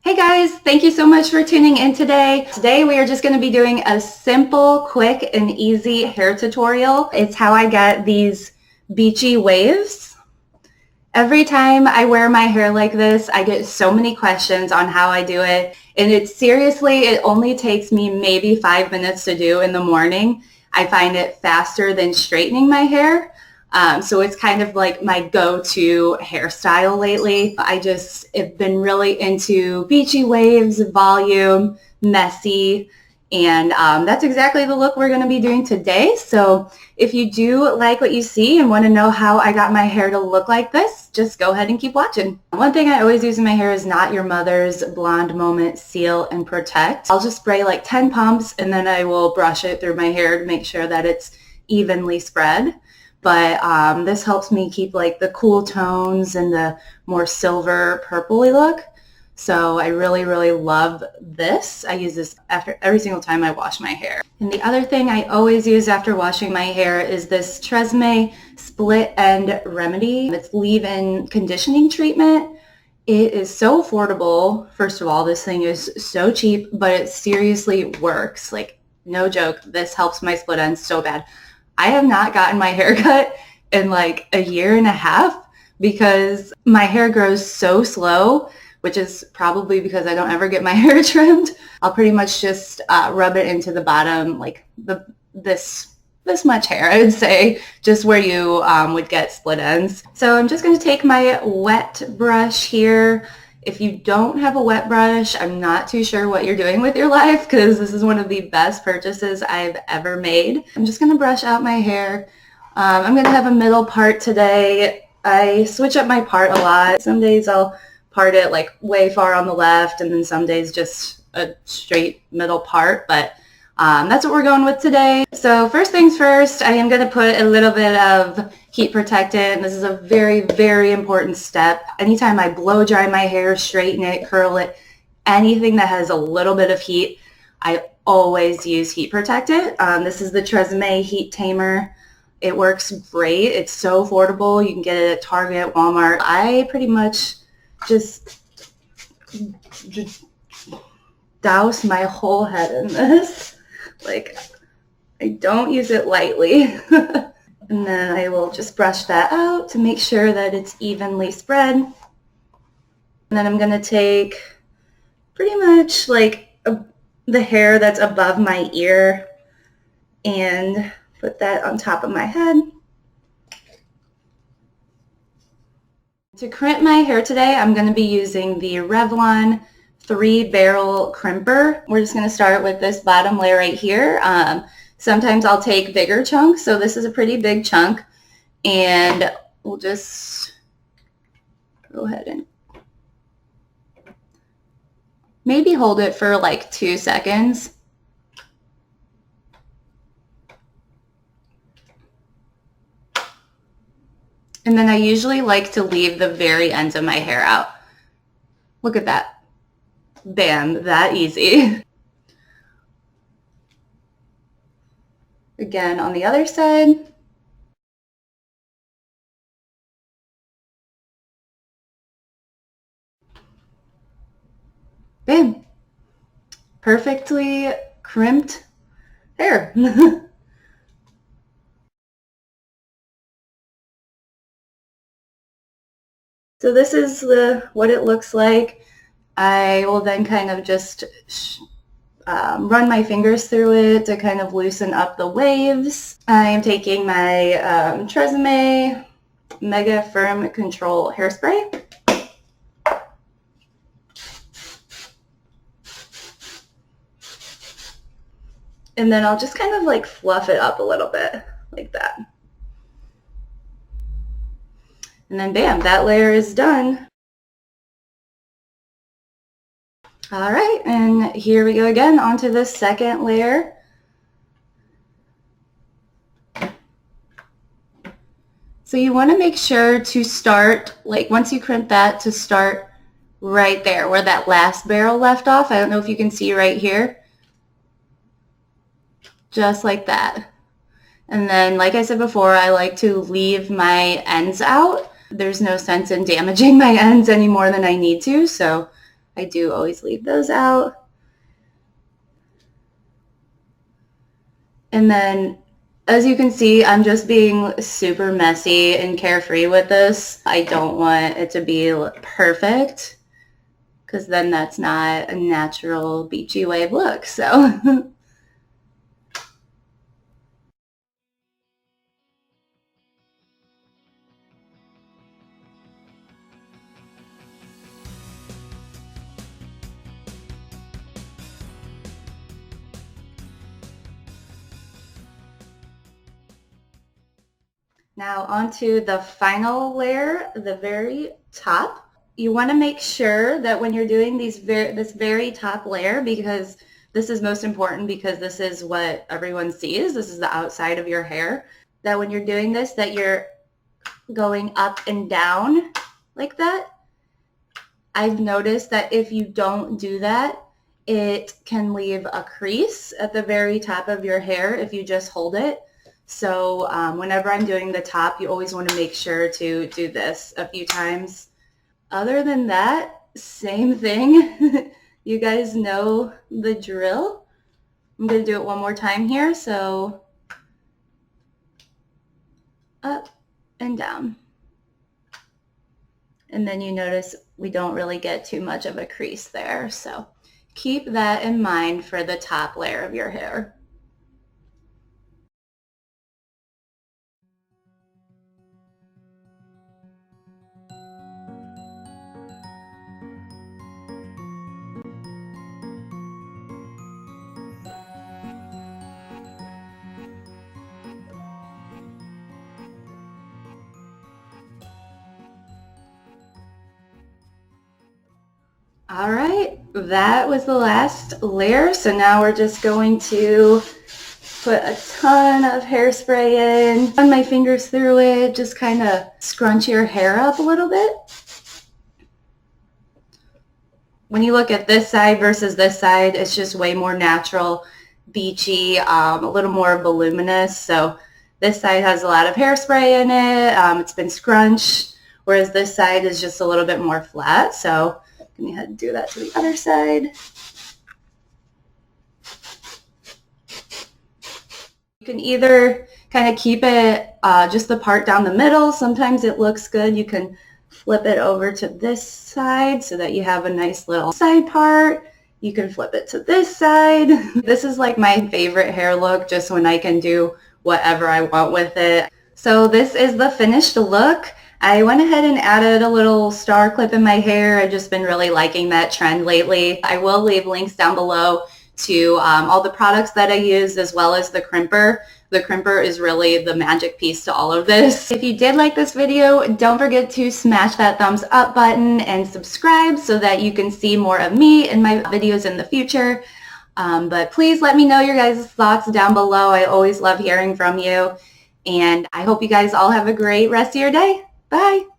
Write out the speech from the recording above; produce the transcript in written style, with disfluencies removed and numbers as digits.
Hey guys, thank you so much for tuning in today. Today we are just going to be doing a simple, quick, and easy hair tutorial. It's how I get these beachy waves. Every time I wear my hair like this, I get so many questions on how I do it. And it only takes me maybe 5 minutes to do in the morning. I find it faster than straightening my hair. So it's kind of like my go-to hairstyle lately. I've been really into beachy waves, volume, messy, and that's exactly the look we're going to be doing today. So if you do like what you see and want to know how I got my hair to look like this, just go ahead and keep watching. One thing I always use in my hair is Not Your Mother's Blonde Moment Seal and Protect. I'll just spray like 10 pumps and then I will brush it through my hair to make sure that it's evenly spread. But this helps me keep like the cool tones and the more silver purpley look. So I really, really love this. I use this after every single time I wash my hair. And the other thing I always use after washing my hair is this Tresemme Split End Remedy. It's leave-in conditioning treatment. It is so affordable. First of all, this thing is so cheap, but it seriously works. Like, no joke, this helps my split ends so bad. I have not gotten my hair cut in like a year and a half because my hair grows so slow, which is probably because I don't ever get my hair trimmed. I'll pretty much just rub it into the bottom, like this much hair, I would say, just where you would get split ends. So I'm just going to take my wet brush here. If you don't have a wet brush, I'm not too sure what you're doing with your life because this is one of the best purchases I've ever made. I'm just going to brush out my hair. I'm going to have a middle part today. I switch up my part a lot. Some days I'll part it like way far on the left and then some days just a straight middle part, but that's what we're going with today. So first things first, I am going to put a little bit of heat protectant. This is a very, very important step. Anytime I blow dry my hair, straighten it, curl it, anything that has a little bit of heat, I always use heat protectant. This is the Tresemme Heat Tamer. It works great. It's so affordable. You can get it at Target, Walmart. I pretty much just douse my whole head in this. Like, I don't use it lightly. And then I will just brush that out to make sure that it's evenly spread. And then I'm going to take pretty much like the hair that's above my ear and put that on top of my head. To crimp my hair today, I'm going to be using the Revlon 3-barrel crimper. We're just going to start with this bottom layer right here. Sometimes I'll take bigger chunks, so this is a pretty big chunk, and we'll just go ahead and maybe hold it for like 2 seconds. And then I usually like to leave the very ends of my hair out. Look at that. Bam, that easy. Again, on the other side. Bam. Perfectly crimped hair. So this is what it looks like. I will then kind of just run my fingers through it to kind of loosen up the waves. I am taking my Tresemme Mega Firm Control Hairspray. And then I'll just kind of like fluff it up a little bit, like that. And then bam, that layer is done. All right, and here we go again onto the second layer. So you want to make sure to start, like once you crimp that, to start right there where that last barrel left off. I don't know if you can see right here. Just like that. And then, like I said before, I like to leave my ends out. There's no sense in damaging my ends any more than I need to, so I do always leave those out. And then, as you can see, I'm just being super messy and carefree with this. I don't want it to be perfect, because then that's not a natural beachy wave look. So now onto the final layer, the very top. You want to make sure that when you're doing this very top layer, because this is most important because this is what everyone sees, this is the outside of your hair, that when you're doing this, that you're going up and down like that. I've noticed that if you don't do that, it can leave a crease at the very top of your hair if you just hold it. So whenever I'm doing the top, you always want to make sure to do this a few times. Other than that, same thing. You guys know the drill. I'm going to do it one more time here. So up and down. And then you notice we don't really get too much of a crease there. So keep that in mind for the top layer of your hair. All right, that was the last layer. So now we're just going to put a ton of hairspray in, run my fingers through it, just kind of scrunch your hair up a little bit. When you look at this side versus this side, it's just way more natural, beachy, a little more voluminous. So this side has a lot of hairspray in it. It's been scrunched, whereas this side is just a little bit more flat. So go ahead and do that to the other side. You can either kind of keep it just the part down the middle. Sometimes it looks good. You can flip it over to this side so that you have a nice little side part. You can flip it to this side. This is like my favorite hair look, just when I can do whatever I want with it. So this is the finished look. I went ahead and added a little star clip in my hair. I've just been really liking that trend lately. I will leave links down below to all the products that I use, as well as the crimper. The crimper is really the magic piece to all of this. If you did like this video, don't forget to smash that thumbs up button and subscribe so that you can see more of me and my videos in the future. But please let me know your guys' thoughts down below. I always love hearing from you. And I hope you guys all have a great rest of your day. Bye.